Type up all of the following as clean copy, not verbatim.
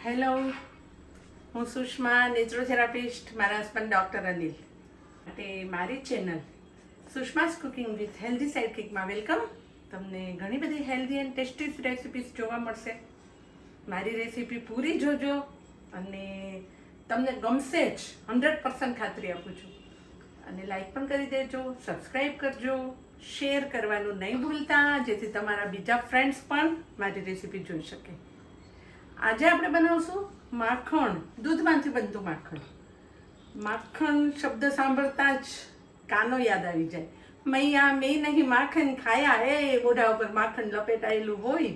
Hello, હું સુષ્મા, નેચરોથેરાપિસ્ટ. મારા husband doctor Anil માટે મારી channel Sushma's cooking with healthy સાઇડકિકમાં વેલકમ. તમને ઘણી બધી હેલ્ધી એન્ડ ટેસ્ટી રેસિપીસ જોવા મળશે. મારી રેસીપી પૂરી જોજો અને તમને ગમશે જ, 100% ખાતરી આપું છું. અને લાઈક પણ કરી દેજો, સબસ્ક્રાઈબ કરજો, શેર કરવાનું નહીં ભૂલતા, જેથી તમારા બીજા ફ્રેન્ડ્સ પણ મારી રેસીપી જોઈ શકે. આજે આપણે બનાવશું માખણ, દૂધમાંથી બનતું માખણ. માખણ શબ્દ સાંભળતા જ કાનો યાદ આવી જાય. મૈયા મેં નહીં માખણ ખાયા, એ મોઢા ઉપર માખણ લપેટાયેલું હોય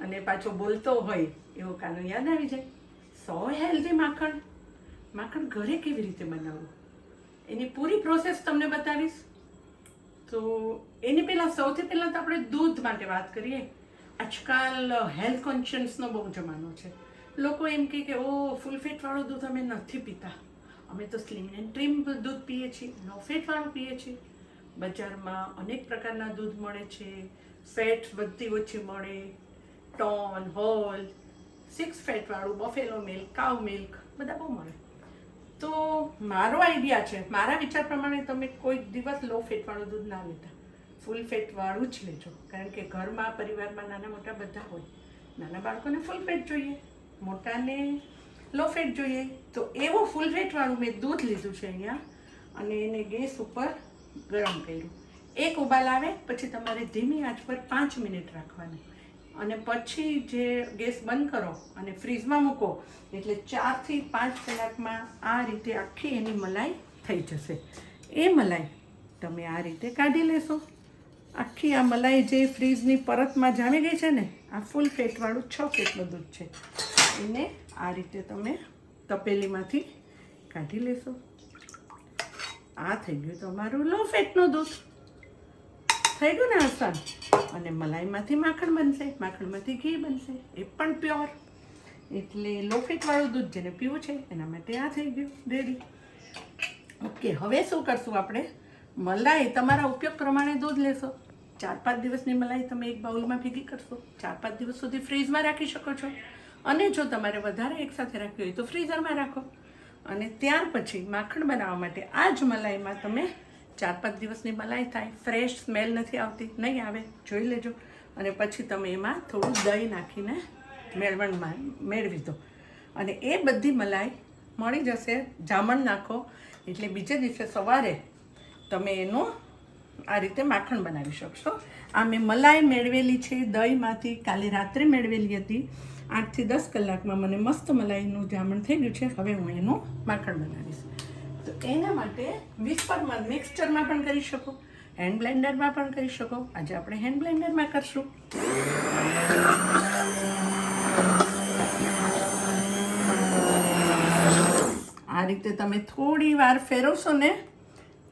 અને પાછો બોલતો હોય એવો કાનો યાદ આવી જાય. સો હેલ્ધી માખણ. માખણ ઘરે કેવી રીતે બનાવવું એની પૂરી પ્રોસેસ તમને બતાવીશ. તો એની પહેલાં સૌથી પહેલાં તો આપણે દૂધ માટે વાત કરીએ. આજકાલ હેલ્થ કોન્શિયસનો બહુ જમાનો છે. લોકો એમ કહે કે ઓ ફૂલ ફેટવાળું દૂધ અમે નથી પીતા, અમે તો સ્લિમ એન્ડ ટ્રીમ દૂધ પીએ છીએ, નો ફેટવાળું પીએ છીએ. બજારમાં અનેક પ્રકારના દૂધ મળે છે. ફેટ બધી ઓછી મળે, ટોન, હોલ, 6 ફેટવાળું, બફેલો મિલ્ક, કાઉ મિલ્ક બધા બહુ મળે. તો મારો આઈડિયા છે, મારા વિચાર પ્રમાણે તમે કોઈ દિવસ લો ફેટવાળું દૂધ ના લેતા, ફૂલ ફેટવાળું જ લેજો. કારણ કે ઘરમાં પરિવારમાં નાના મોટા બધા હોય. નાના બાળકોને ફૂલ ફેટ જોઈએ, મોટાને લો ફેટ જોઈએ. તો એવું ફૂલ ફેટવાળું મેં દૂધ લીધું છે અહીંયા, અને એને ગેસ ઉપર ગરમ કર્યું. એક ઉબાલ આવે પછી તમારે ધીમી આંચ પર 5 મિનિટ રાખવાની, અને પછી જે ગેસ બંધ કરો અને ફ્રીઝમાં મૂકો, એટલે 4 થી 5 કલાકમાં આ રીતે આખી એની મલાઈ થઈ જશે. એ મલાઈ તમે આ રીતે કાઢી લેશો. આખી આ મલાઈ જે ફ્રીઝની પરતમાં જામી ગઈ છે ને, આ ફૂલ ફેટવાળું 6 ફેટનું દૂધ છે, એને આ રીતે તમે તપેલીમાંથી કાઢી લેશો. આ થઈ ગયું તમારું લો ફેટનું દૂધ. થઈ ગયું ને આસાન. અને મલાઈમાંથી માખણ બનશે, માખણમાંથી ઘી બનશે, એ પણ પ્યોર. એટલે લો ફેટવાળું દૂધ જેને પીવું છે એના માટે આ થઈ ગયું રેડી. ઓકે, હવે શું કરશું આપણે? મલાઈ તમારા ઉપયોગ પ્રમાણે દૂધ લેશો. 4-5 દિવસની મલાઈ તમે એક બાઉલમાં ભેગી કરશો. 4-5 દિવસ સુધી ફ્રીઝમાં રાખી શકો છો, અને જો તમારે વધારે એકસાથે રાખવી હોય તો ફ્રીઝરમાં રાખો. અને ત્યાર પછી માખણ બનાવવા માટે આ જ મલાઈમાં તમે 4-5 દિવસની મલાઈ થાય, ફ્રેશ સ્મેલ નથી આવતી, નહીં આવે, જોઈ લેજો. અને પછી તમે એમાં થોડું દહીં નાખીને મેળવી દો. અને એ બધી મલાઈ મળી જશે. જામણ નાખો એટલે બીજે દિવસે સવારે તમે એનું આ રીતે માખણ બનાવી શકશો. આ મેં મલાઈ મેળવેલી છે દહીંમાંથી, કાલે રાત્રે મેળવેલી હતી. 8 થી 10 કલાકમાં મને મસ્ત મલાઈનું જામણ થઈ ગયું છે. હવે હું એનું માખણ બનાવીશ. તો એના માટે વિસ્પરમાં, મિક્સચરમાં પણ કરી શકો, હેન્ડ બ્લેન્ડરમાં પણ કરી શકો. આજે આપણે હેન્ડ બ્લેન્ડરમાં કરશું. આ રીતે તમે થોડી વાર ફેરવશો ને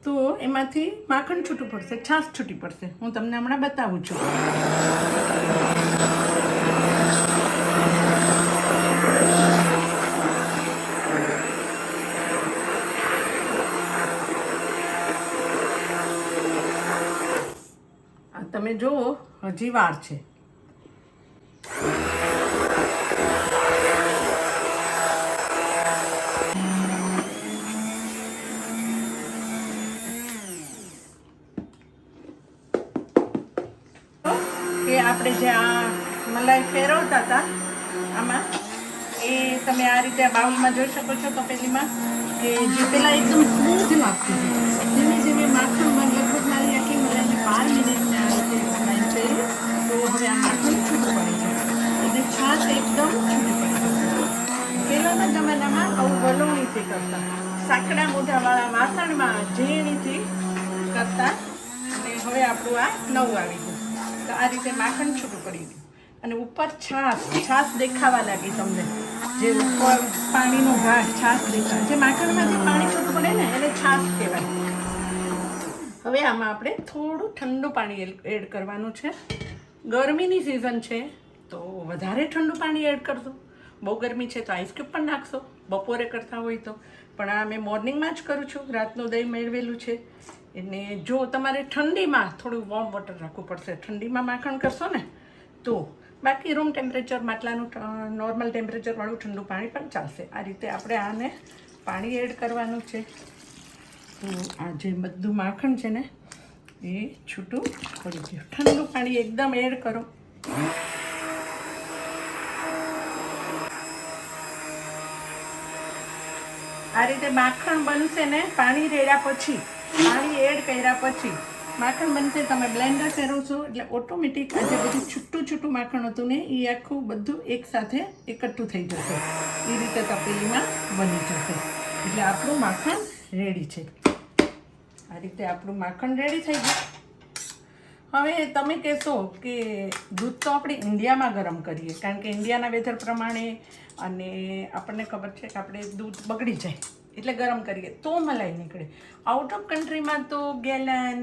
તો એમાંથી માખણ છૂટું પડશે, છાશ છૂટી પડશે. હું તમને હમણાં બતાવું છું. તમે જુઓ, હજી વાર છે. કે આપણે જે આ મલાઈ ફેરવતા હતા આમાં, એ તમે આ રીતે આ બાઉલમાં જોઈ શકો છો તપેલીમાં, કે જે પેલા એકદમ સ્મૂથ લાગતું હતું. ધીમે ધીમે માખણ લગભગ મારી આખી મલાઈને 12 મિનિટને આ રીતે મલાઈ થઈ, તો હવે આ માખણ છૂટું પડી જાય અને છાશ એકદમ છૂટી પડી જશે. પહેલાંના જમાનામાં આવું વલોણીથી કરતા, સાંકડા મોઢાવાળા વાસણમાં ઝીણીથી કરતા, અને હવે આપણું આ નવું આવી ગયું. તો આ રીતે માખણ છૂટું પડી ગયું. અને ઉપર છાશ દેખાવા લાગી તમને, જે ઉપર પાણીનો ભાગ છાશ દેખાય, જે માખણમાંથી પાણી છૂટું પડે ને એને છાશ કહેવાય. હવે આમાં આપણે થોડું ઠંડુ પાણી એડ કરવાનું છે. ગરમીની સિઝન છે તો વધારે ઠંડુ પાણી એડ કરશો. બહુ ગરમી છે તો આઈસ ક્યુબ પણ નાખશો, બપોરે કરતા હોય તો. પણ આ મેં મોર્નિંગમાં જ કરું છું. રાતનું દહીં મેળવેલું છે. એને જો તમારે ઠંડીમાં થોડું વોર્મ વોટર રાખવું પડશે. ઠંડીમાં માખણ કરશો ને તો બાકી રૂમ ટેમ્પરેચર માટલાનું નોર્મલ ટેમ્પરેચરવાળું ઠંડુ પાણી પણ ચાલશે. આ રીતે આપણે આને પાણી એડ કરવાનું છે. તો આ જે બધું માખણ છે ને એ છૂટું પડી ગયું. ઠંડુ પાણી એકદમ એડ કરો. આ રીતે માખણ બનશે ને પાણી રેડ્યા પછી, પાણી એડ કર્યા પછી માખણ બનશે. તમે બ્લેન્ડર ફેરવશો એટલે ઓટોમેટિક આ જે બધું છૂટું માખણ હતું ને એ આખું બધું એકસાથે એકઠું થઈ જશે. એ રીતે તપેલીમાં બની જશે. એટલે આપણું માખણ રેડી છે. આ રીતે આપણું માખણ રેડી થઈ ગયું. હવે તમે કહેશો કે દૂધ તો આપણે ઇન્ડિયામાં ગરમ કરીએ, કારણ કે ઇન્ડિયાના વેધર પ્રમાણે અને આપણને ખબર છે કે આપણે દૂધ બગડી જાય એટલે ગરમ કરીએ તો મલાઈ નીકળે. આઉટ ઓફ કન્ટ્રીમાં તો ગેલન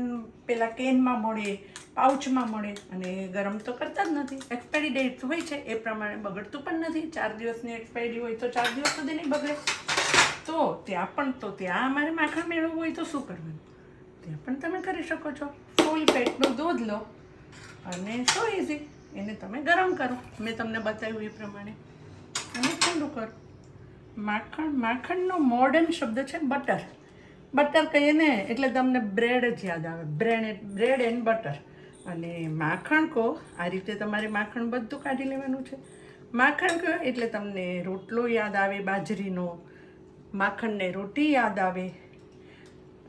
પેલા કેનમાં મળે, પાઉચમાં મળે અને ગરમ તો કરતા જ નથી. એક્સપાયરી ડેટ હોય છે એ પ્રમાણે બગડતું પણ નથી. 4 દિવસની એક્સપાયરી હોય તો 4 દિવસ સુધી નહીં બગડે. તો ત્યાં અમારે માખણ મેળવવું હોય તો શું કરવાનું? ત્યાં પણ તમે કરી શકો છો. ફૂલ પેટનું દૂધ લો અને સો ઇઝી એને તમે ગરમ કરો, મેં તમને બતાવ્યું એ પ્રમાણે, અને ઠંડુ કરો. માખણનો મોડર્ન શબ્દ છે બટર. બટર કહીએ ને એટલે તમને બ્રેડ જ યાદ આવે. Bread and butter. અને માખણ કહો આ રીતે તમારે માખણ બધું કાઢી લેવાનું છે. માખણ કહો એટલે તમને રોટલો યાદ આવે બાજરીનો, માખણને રોટી યાદ આવે.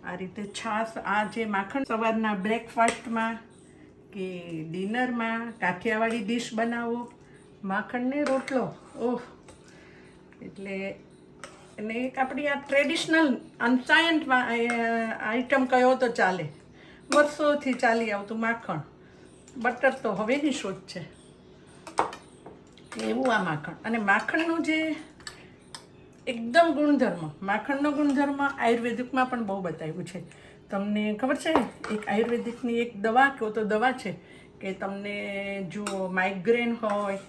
આ રીતે છાશ, આ જે માખણ સવારના બ્રેકફાસ્ટમાં કે ડિનરમાં કાઠિયાવાડી ડીશ બનાવો, માખણને રોટલો. ઓહ, એટલે એને એક આપણી આ ટ્રેડિશનલ અનસાયન્ટ આઈટમ કહો તો ચાલે. વર્ષોથી ચાલી આવતું માખણ. બટર તો હવેની શોધ છે એવું આ માખણ. અને માખણનું જે એકદમ ગુણધર્મ, માખણનો ગુણધર્મ આયુર્વેદિકમાં પણ બહુ બતાવ્યું છે. તમને ખબર છે એક આયુર્વેદિકની એક દવા કહો તો દવા છે કે તમને જો માઇગ્રેન હોય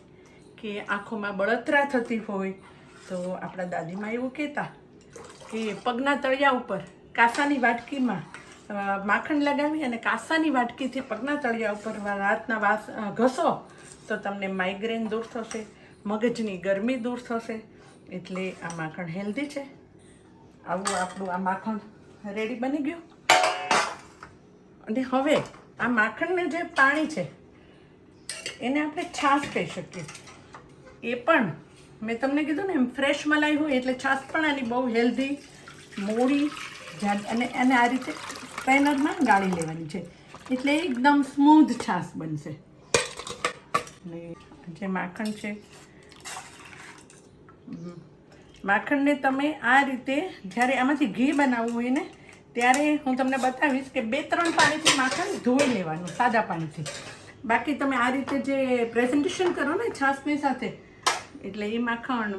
કે આંખોમાં બળતરા થતી હોય તો આપણા દાદીમાં એવું કહેતા કે પગના તળિયા ઉપર કાસાની વાટકીમાં માખણ લગાવી અને કાસાની વાટકીથી પગના તળિયા ઉપર રાતના ઘસો તો તમને માઇગ્રેન દૂર થશે, મગજની ગરમી દૂર થશે. એટલે આ માખણ હેલ્ધી છે. આવું આપણું આ માખણ રેડી બની ગયું. અને હવે આ માખણને જે પાણી છે એને આપણે છાશ કહી શકીએ. એ પણ મેં તમને કીધું ને એમ ફ્રેશ મલાઈ હોય એટલે છાશ પણ આની બહુ હેલ્ધી, મોડી અને એને આ રીતે સ્ટ્રેનરમાં ગાળી લેવાની છે એટલે એકદમ સ્મૂધ છાશ બનશે. અને જે માખણ છે, માખણને તમે આ રીતે જ્યારે આમાંથી ઘી બનાવવું હોય ને ત્યારે હું તમને બતાવીશ કે 2-3 પાણીથી માખણ ધોઈ લેવાનું, સાદા પાણીથી. બાકી તમે આ રીતે જે પ્રેઝન્ટેશન કરો ને છાશની સાથે એટલે એ માખણ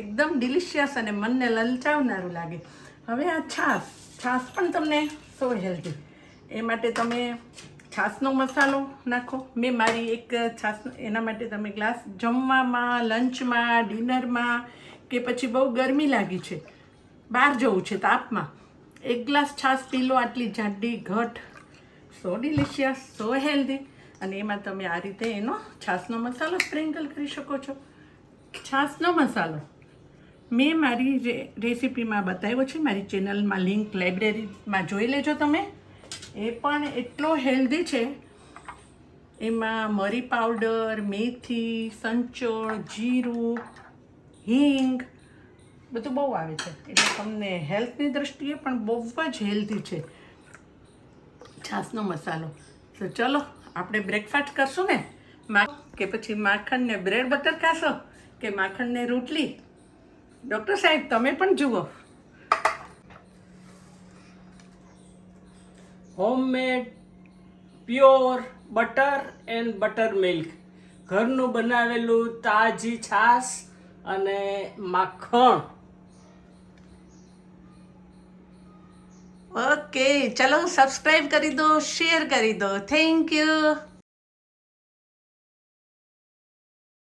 એકદમ ડિલિશિયસ અને મનને લલચાવનારું લાગે. હવે આ છાશ પણ તમને સો હેલ્ધી. એ માટે તમે છાશનો મસાલો નાખો. મેં મારી એક છાશ, એના માટે તમે ગ્લાસ જમવામાં, લંચમાં, ડિનરમાં કે પછી બહુ ગરમી લાગી છે, બહાર જવું છે તાપમાં, 1 ગ્લાસ છાશ પી લો. આટલી જાડી ઘટ, સો ડિલિશિયસ, સો હેલ્ધી. અને એમાં તમે આ રીતે એનો છાશનો મસાલો સ્પ્રિંકલ કરી શકો છો. છાશનો મસાલો મેં મારી રેસીપીમાં બતાવ્યો છે, મારી ચેનલમાં લિંક લાઇબ્રેરીમાં જોઈ લેજો તમે. એ પણ એટલો હેલ્ધી છે. એમાં મરી પાવડર, મેથી, સંચળ, જીરું, હિંગ બધું બહુ આવે છે. એટલે તમને હેલ્થની દ્રષ્ટિએ પણ બહુ જ હેલ્ધી છે છાશનો મસાલો. તો ચલો આપણે બ્રેકફાસ્ટ કરશું ને, કે પછી માખણને બ્રેડ બટર ખાશો કે માખણને રોટલી? ડૉક્ટર સાહેબ તમે પણ જુઓ. Homemade pure butter and butter milk, ઘરનું બનાવેલું તાજી છાશ અને માખણ. ઓકે, ચલો સબસ્ક્રાઈબ કરી દો, શેર કરી દો. Thank you.